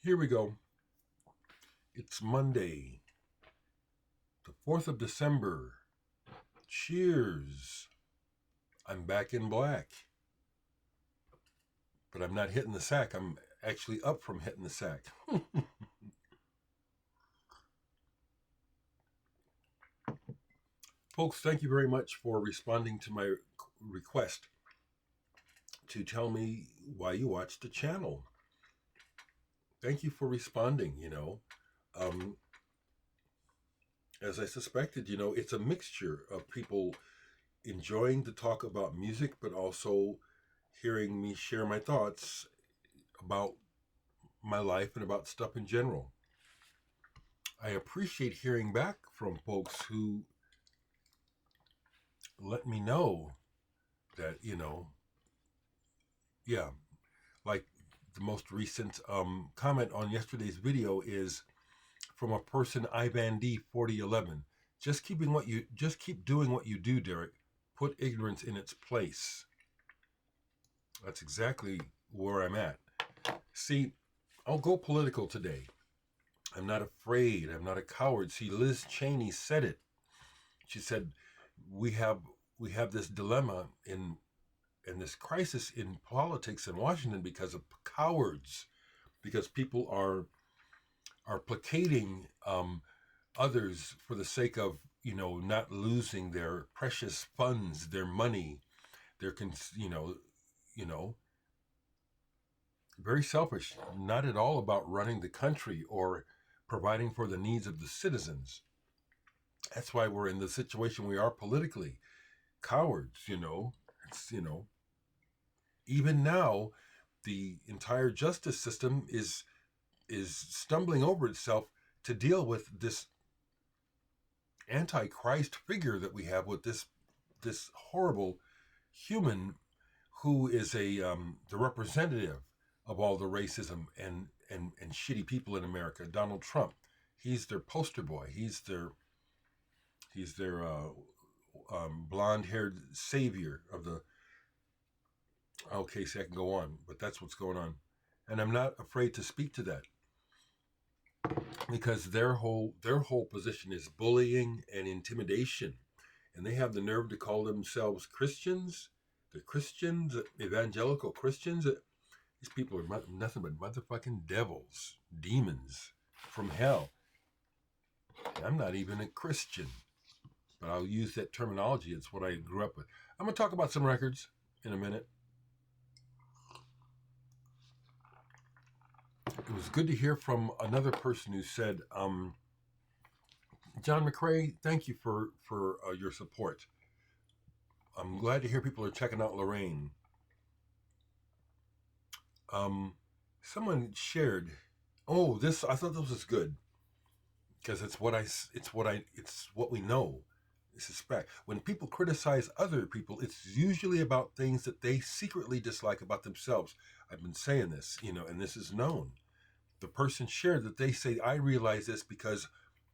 Here we go. It's Monday, the 4th of December. Cheers. I'm back in black. But I'm not hitting the sack. I'm actually up from hitting the sack. Folks, thank you very much for responding to my request to tell me why you watched the channel. Thank you for responding, As I suspected, it's a mixture of people enjoying to talk about music, but also hearing me share my thoughts about my life and about stuff in general. I appreciate hearing back from folks who let me know that, like the most recent comment on yesterday's video is from a person, Ivan D 4011. Just keep doing what you do, Dereck. Put ignorance in its place. That's exactly where I'm at. See, I'll go political today. I'm not afraid. I'm not a coward. See, Liz Cheney said it. She said, we have this dilemma and this crisis in politics in Washington because of cowards, because people are placating others for the sake of, not losing their precious funds, their money, their, very selfish, not at all about running the country or providing for the needs of the citizens. That's why we're in the situation we are politically. Cowards, it's, even now, the entire justice system is stumbling over itself to deal with this antichrist figure that we have with this horrible human who is the representative of all the racism and shitty people in America. Donald Trump, he's their poster boy. He's their blonde-haired savior of the. Okay, see, I can go on, but that's what's going on, and I'm not afraid to speak to that because their whole position is bullying and intimidation, and they have the nerve to call themselves Christians. The Christians, evangelical Christians. These people are nothing but motherfucking devils, demons from hell. And I'm not even a Christian, but I'll use that terminology. It's what I grew up with. I'm going to talk about some records in a minute. It was good to hear from another person who said, John McCrae, thank you for your support. I'm glad to hear people are checking out Lorraine. Someone shared, I thought this was good because it's what we know, suspect. When people criticize other people, it's usually about things that they secretly dislike about themselves. I've been saying this, and this is known. The person shared that they say, I realize this because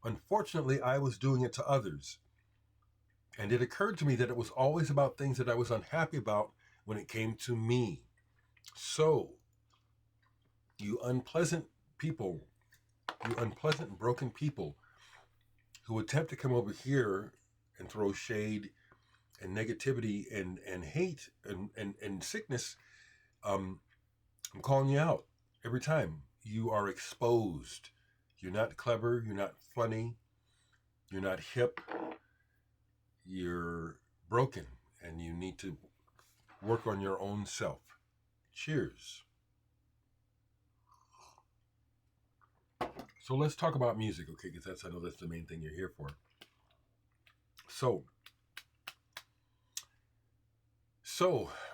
unfortunately I was doing it to others. And it occurred to me that it was always about things that I was unhappy about when it came to me. So, you unpleasant and broken people who attempt to come over here and throw shade and negativity and hate and sickness, I'm calling you out every time. You are exposed. You're not clever. You're not funny. You're not hip. You're broken, and you need to work on your own self. Cheers. So let's talk about music, okay? Because I know that's the main thing you're here for. So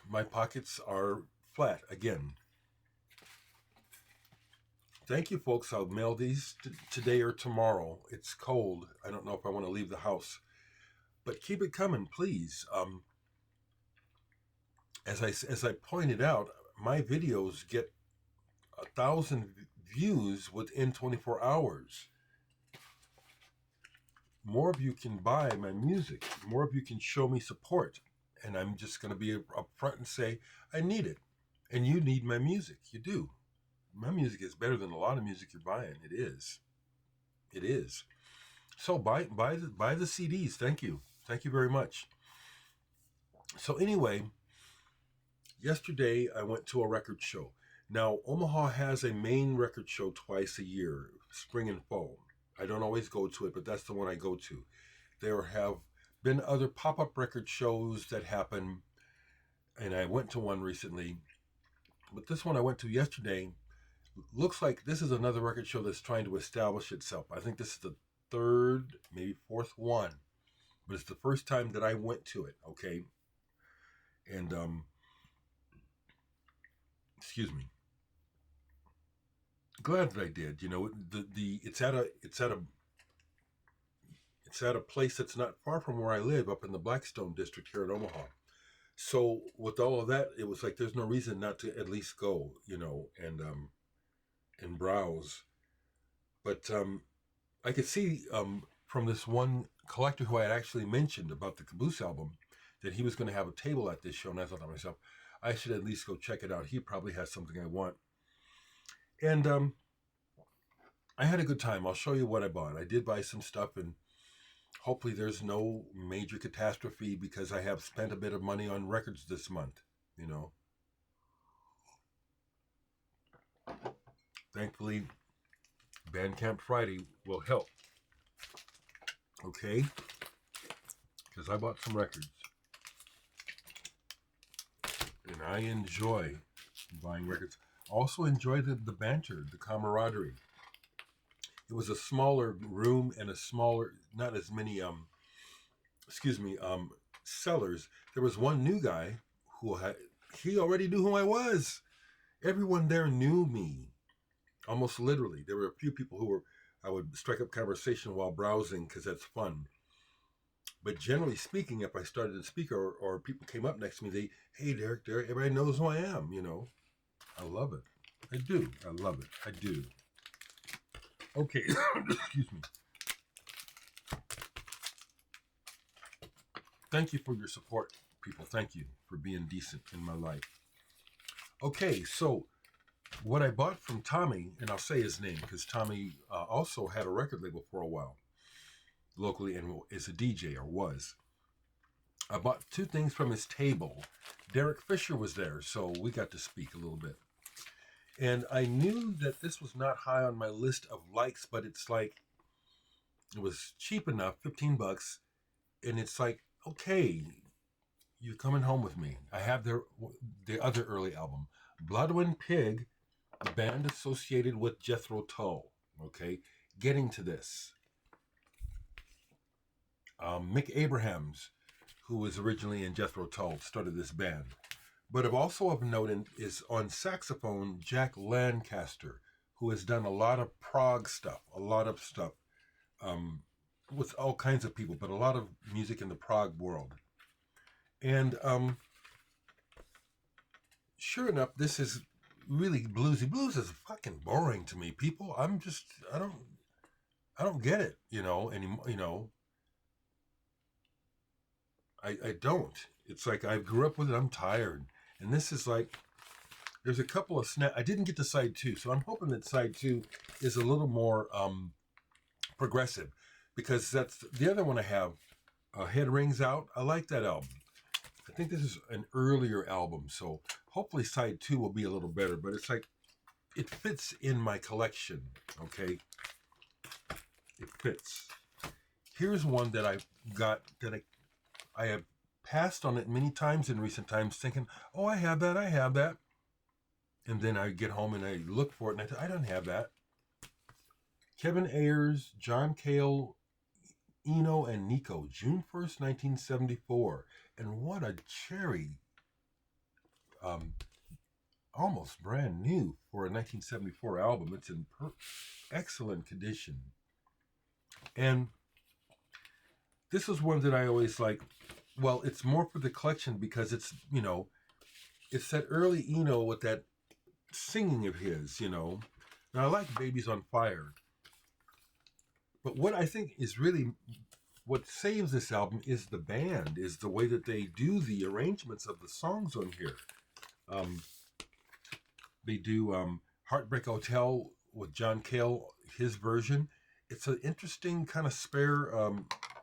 my pockets are flat again. Thank you, folks. I'll mail these today or tomorrow. It's cold. I don't know if I want to leave the house, but keep it coming, please. As I pointed out, my videos get 1,000 views within 24 hours. More of you can buy my music. More of you can show me support. And I'm just going to be upfront and say, I need it. And you need my music. You do. my music is better than a lot of music you're buying. It is. It is. So buy the CDs. Thank you. Thank you very much. So anyway, yesterday I went to a record show. Now Omaha has a main record show twice a year, spring and fall. I don't always go to it, but that's the one I go to. There have been other pop-up record shows that happen, and I went to one recently. But this one I went to yesterday looks like this is another record show that's trying to establish itself. I think this is the third, maybe fourth one, but it's the first time that I went to it. Okay, and excuse me, glad that I did. You know, it's at a place that's not far from where I live, up in the Blackstone district here in Omaha. So with all of that, it was like there's no reason not to at least go, you know, and browse. But I could see from this one collector who I had actually mentioned about the Caboose album that he was going to have a table at this show, and I thought to myself, I should at least go check it out. He probably has something I want. And I had a good time. I'll show you what I bought. I did buy some stuff, and hopefully there's no major catastrophe because I have spent a bit of money on records this month, you know. Thankfully, Bandcamp Friday will help. Okay? Because I bought some records. And I enjoy buying records. Also enjoy the banter, the camaraderie. It was a smaller room and a smaller, not as many, sellers. There was one new guy he already knew who I was. Everyone there knew me, almost literally. There were a few people I would strike up conversation while browsing because that's fun. But generally speaking, if I started to speak or people came up next to me, hey, Dereck, everybody knows who I am, you know. I love it. I do. I love it. I do. Okay, excuse me. Thank you for your support, people. Thank you for being decent in my life. Okay, so what I bought from Tommy, and I'll say his name because Tommy also had a record label for a while locally and is a DJ or was. I bought two things from his table. Dereck Fisher was there, so we got to speak a little bit. And I knew that this was not high on my list of likes, but it's like, it was cheap enough, $15, and it's like, okay, you're coming home with me. I have the other early album, Blodwyn Pig, a band associated with Jethro Tull. Okay, getting to this. Mick Abrahams, who was originally in Jethro Tull, started this band. But also of note is on saxophone, Jack Lancaster, who has done a lot of prog stuff, with all kinds of people, but a lot of music in the prog world. And sure enough, this is really bluesy. Blues is fucking boring to me, people. I don't get it, you know, anymore, you know. I don't. It's like I grew up with it. I'm tired. And this is like, there's a couple of I didn't get to side two, so I'm hoping that side two is a little more progressive, because that's the other one I have. Head Rings Out. I like that album. I think this is an earlier album, so hopefully side two will be a little better. But it's like, it fits in my collection. Okay, it fits. Here's one that I got that I have passed on it many times in recent times, thinking, oh, I have that. And then I get home and I look for it, and I don't have that. Kevin Ayers, John Cale, Eno, and Nico, June 1st, 1974. And what a cherry, almost brand new for a 1974 album. It's in excellent condition. And this is one that I always like. Well, it's more for the collection because it's, you know, it's that early Eno with that singing of his, you know. Now, I like Babies on Fire. But what I think is really, what saves this album is the band, is the way that they do the arrangements of the songs on here. They do Heartbreak Hotel with John Cale, his version. It's an interesting kind of spare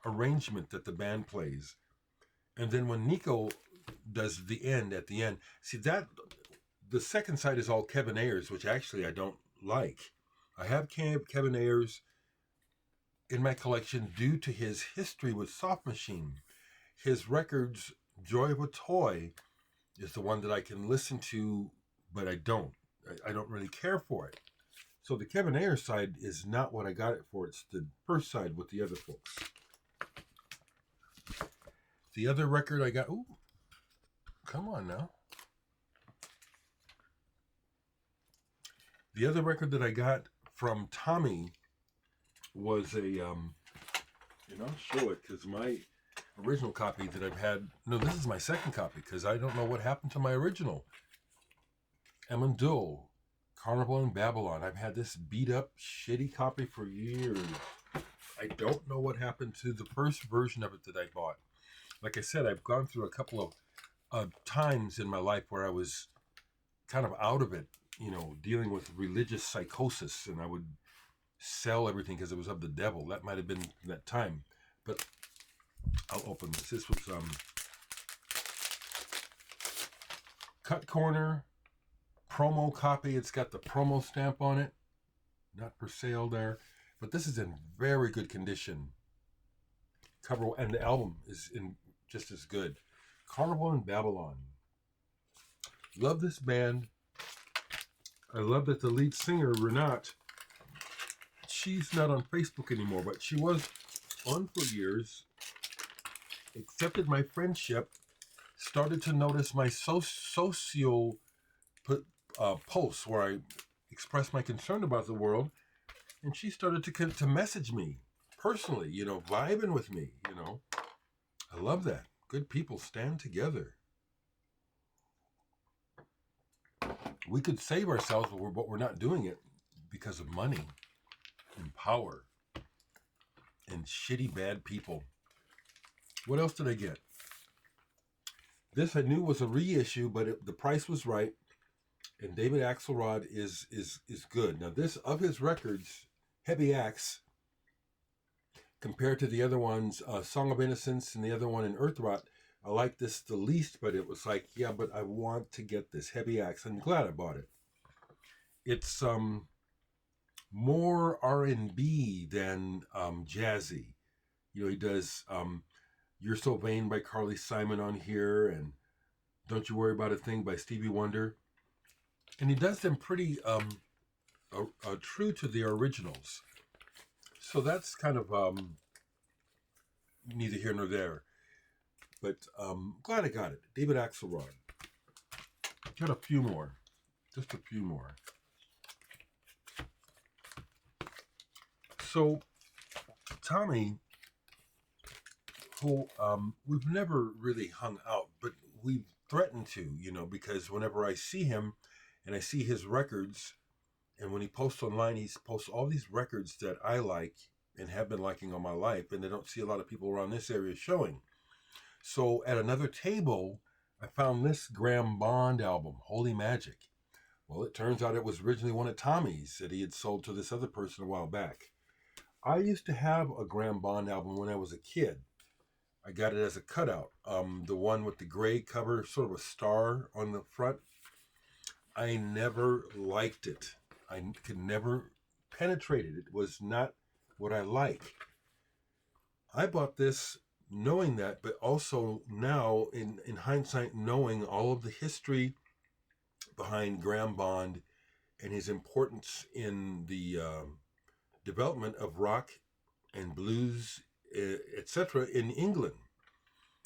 arrangement that the band plays. And then when Nico does the end at the end, see that the second side is all Kevin Ayers, which actually I don't like. I have Kevin Ayers in my collection due to his history with Soft Machine. His records, Joy of a Toy, is the one that I can listen to, but I don't. I don't really care for it. So the Kevin Ayers side is not what I got it for. It's the first side with the other folks. The other record I got, ooh, come on now. The other record that I got from Tommy was a, and I'll show it because my original copy that I've had, no, this is my second copy because I don't know what happened to my original. Amon Duul, Carnival in Babylon. I've had this beat up, shitty copy for years. I don't know what happened to the first version of it that I bought. Like I said, I've gone through a couple of times in my life where I was kind of out of it, dealing with religious psychosis, and I would sell everything because it was of the devil. That might have been that time. But I'll open this. This was Cut Corner promo copy. It's got the promo stamp on it. Not for sale there. But this is in very good condition. Cover, and the album is in just as good. Carnival in Babylon. Love this band. I love that the lead singer, Renat, she's not on Facebook anymore, but she was on for years, accepted my friendship, started to notice my social posts where I expressed my concern about the world, and she started to message me personally, vibing with me, I love that. Good people stand together. We could save ourselves, but we're not doing it because of money and power and shitty bad people. What else did I get? This I knew was a reissue, but the price was right. And David Axelrod is good. Now this, of his records, Heavy Axe, compared to the other ones, Song of Innocence and the other one in Earth Rot, I like this the least, but it was like, yeah, but I want to get this Heavy Axe. I'm glad I bought it. It's more R&B than jazzy. He does You're So Vain by Carly Simon on here, and Don't You Worry About a Thing by Stevie Wonder. And he does them pretty true to the originals. So that's kind of neither here nor there. But glad I got it. David Axelrod. Got a few more. Just a few more. So, Tommy, who we've never really hung out, but we've threatened to, because whenever I see him and I see his records, and when he posts online, he posts all these records that I like and have been liking all my life, and I don't see a lot of people around this area showing. So at another table, I found this Graham Bond album, Holy Magic. Well, it turns out it was originally one of Tommy's that he had sold to this other person a while back. I used to have a Graham Bond album when I was a kid. I got it as a cutout. The one with the gray cover, sort of a star on the front. I never liked it. I could never penetrate it. It was not what I like. I bought this knowing that, but also now, in hindsight, knowing all of the history behind Graham Bond and his importance in the development of rock and blues, etc., in England.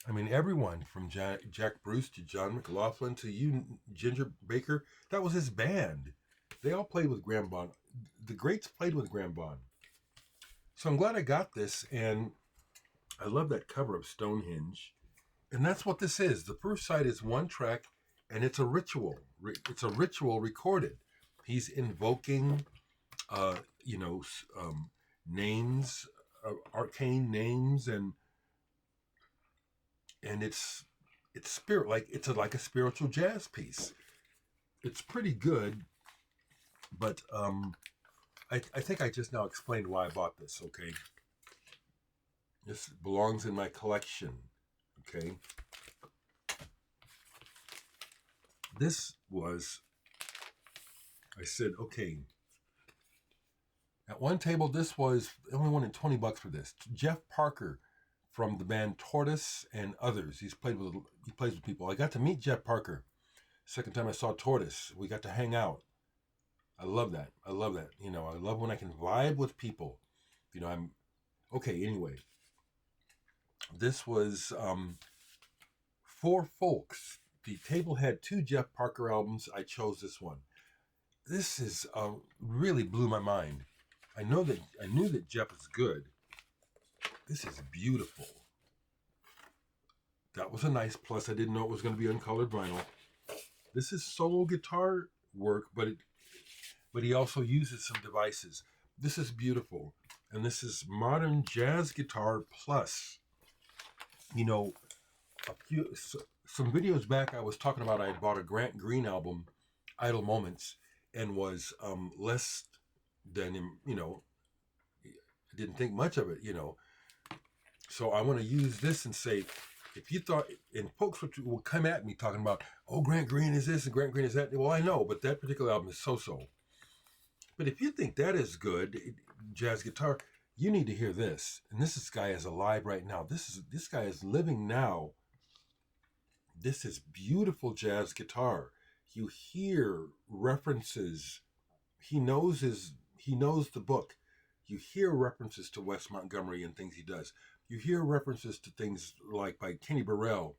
I mean, everyone from Jack Bruce to John McLaughlin to you, Ginger Baker, that was his band. They all played with Graham Bond. The greats played with Graham Bond. So I'm glad I got this, and I love that cover of Stonehenge. And that's what this is. The first side is one track, and it's a ritual. It's a ritual recorded. He's invoking, names, arcane names, and it's spirit, like it's like a spiritual jazz piece. It's pretty good, But I think I just now explained why I bought this, okay? This belongs in my collection, okay? This was, I said, okay. At one table, this was, I only wanted $20 for this. Jeff Parker from the band Tortoise and others. He plays with people. I got to meet Jeff Parker. Second time I saw Tortoise, we got to hang out. I love that. I love that. You know, I love when I can vibe with people. You know, okay. Anyway, this was For Folks. The table had 2 Jeff Parker albums. I chose this one. This is really blew my mind. I knew that Jeff is good. This is beautiful. That was a nice plus. I didn't know it was going to be uncolored vinyl. This is solo guitar work, but he also uses some devices. This is beautiful. And this is modern jazz guitar plus. You know, some videos back I was talking about I had bought a Grant Green album, Idle Moments, and was less than, you know, I didn't think much of it, you know. So I want to use this and say, if you thought, and folks will come at me talking about, oh, Grant Green is this and Grant Green is that. Well, I know, but that particular album is so-so. But if you think that is good, jazz guitar, you need to hear this. And this guy is alive right now. This guy is living now. This is beautiful jazz guitar. You hear references. He knows the book. You hear references to Wes Montgomery and things he does. You hear references to things like by Kenny Burrell,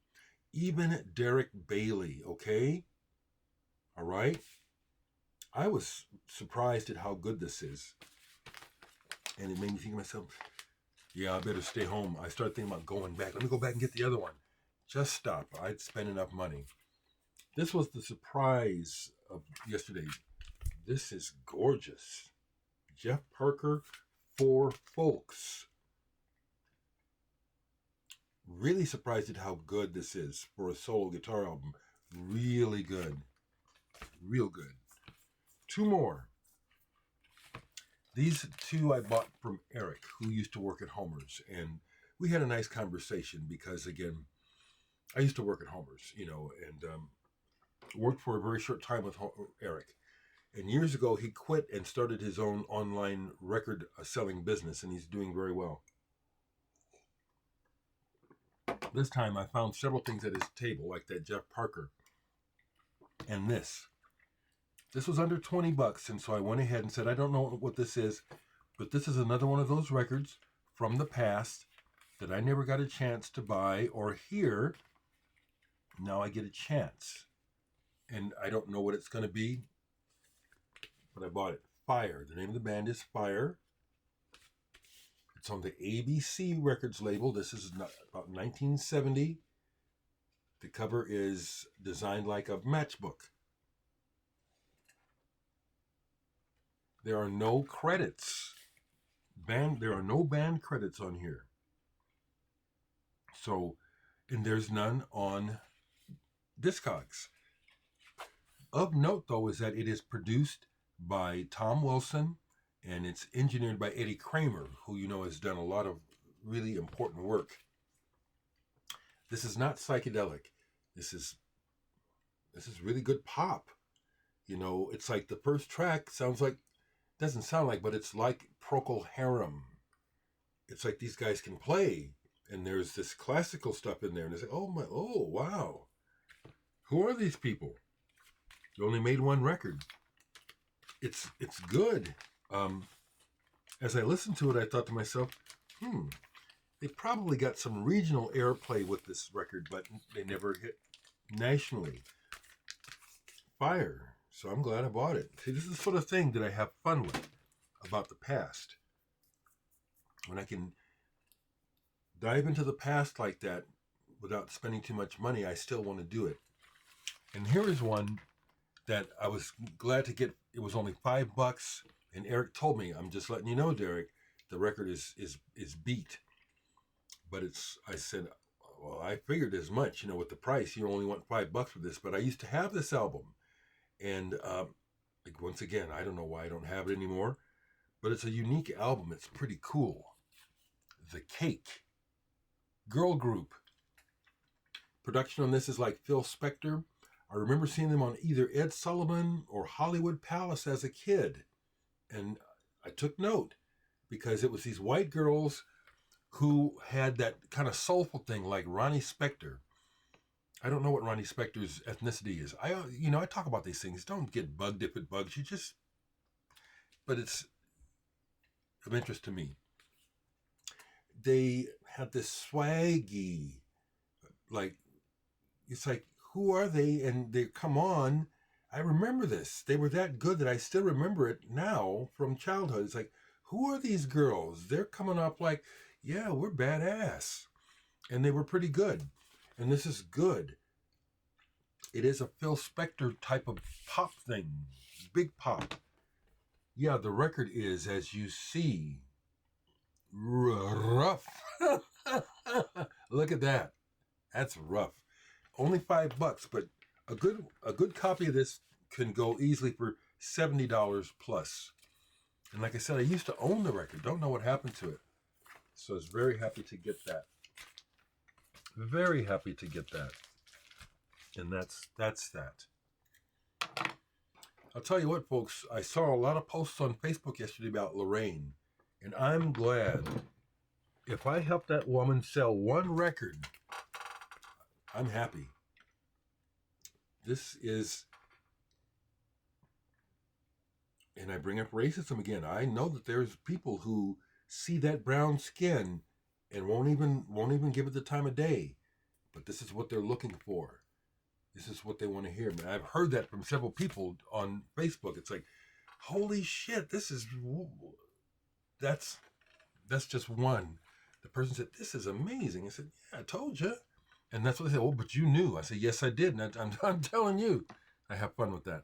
even Dereck Bailey, okay? All right? I was surprised at how good this is. And it made me think to myself, yeah, I better stay home. I started thinking about going back. Let me go back and get the other one. Just stop. I'd spend enough money. This was the surprise of yesterday. This is gorgeous. Jeff Parker, For Folks. Really surprised at how good this is for a solo guitar album. Really good. Real good. 2 more. These 2 I bought from Eric, who used to work at Homer's. And we had a nice conversation because, again, I used to work at Homer's, you know, and worked for a very short time with Eric. And years ago, he quit and started his own online record selling business, and he's doing very well. This time, I found several things at his table, like that Jeff Parker. And this. This was under $20, and so I went ahead and said, I don't know what this is, but this is another one of those records from the past that I never got a chance to buy or hear. Now I get a chance. And I don't know what it's going to be, but I bought it. Fire. The name of the band is Fire. It's on the ABC Records label. This is about 1970. The cover is designed like a matchbook. There are no credits. There are no band credits on here. So, and there's none on Discogs. Of note, though, is that it is produced by Tom Wilson, and it's engineered by Eddie Kramer, who you know has done a lot of really important work. This is not psychedelic. This is really good pop. You know, it's like the first track doesn't sound like, but it's like Procol Harum. It's like these guys can play, and there's this classical stuff in there, and it's like, oh wow, who are these people? They only made 1 record. It's good. As I listened to it, I thought to myself, they probably got some regional airplay with this record, but they never hit nationally. Fire. So I'm glad I bought it. See, this is the sort of thing that I have fun with about the past. When I can dive into the past like that without spending too much money, I still want to do it. And here is one that I was glad to get. It was only $5, and Eric told me, I'm just letting you know, Dereck, the record is beat. But I said, well, I figured as much, with the price, you only want $5 for this. But I used to have this album, and Like, once again, I don't know why I don't have it anymore, but it's a unique album. It's pretty cool. The Cake girl group. Production on this is like Phil Spector. I remember seeing them on either Ed Sullivan or Hollywood Palace as a kid. And I took note because it was these white girls who had that kind of soulful thing like Ronnie Spector. I don't know what Ronnie Spector's ethnicity is. I talk about these things. Don't get bugged if it bugs you. But it's of interest to me. They had this swaggy, like, it's like, who are they? And they come on. I remember this. They were that good that I still remember it now from childhood. It's like, who are these girls? They're coming up like, yeah, we're badass. And they were pretty good. And this is good. It is a Phil Spector type of pop thing. Big pop. Yeah, the record is, as you see, rough. Look at that. That's rough. Only $5, but a good copy of this can go easily for $70 plus. And like I said, I used to own the record. Don't know what happened to it. So I was very happy to get that. Very happy to get that. And that's that. I'll tell you what, folks. I saw a lot of posts on Facebook yesterday about Lorraine. And I'm glad. If I help that woman sell one record, I'm happy. This is, and I bring up racism again. I know that there's people who see that brown skin and won't even give it the time of day. But this is what they're looking for. This is what they want to hear. I've heard that from several people on Facebook. It's like, holy shit, that's just one. The person said, this is amazing. I said, yeah, I told you. And that's what they said. Oh, but you knew. I said, yes, I did. And I'm telling you, I have fun with that.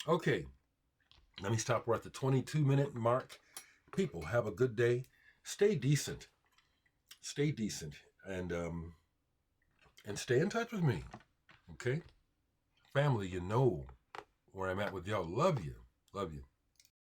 Okay, let me stop. We're at the 22-minute mark. People, have a good day. Stay decent. Stay decent. And stay in touch with me. Okay? Family, you know where I'm at with y'all. Love you. Love you.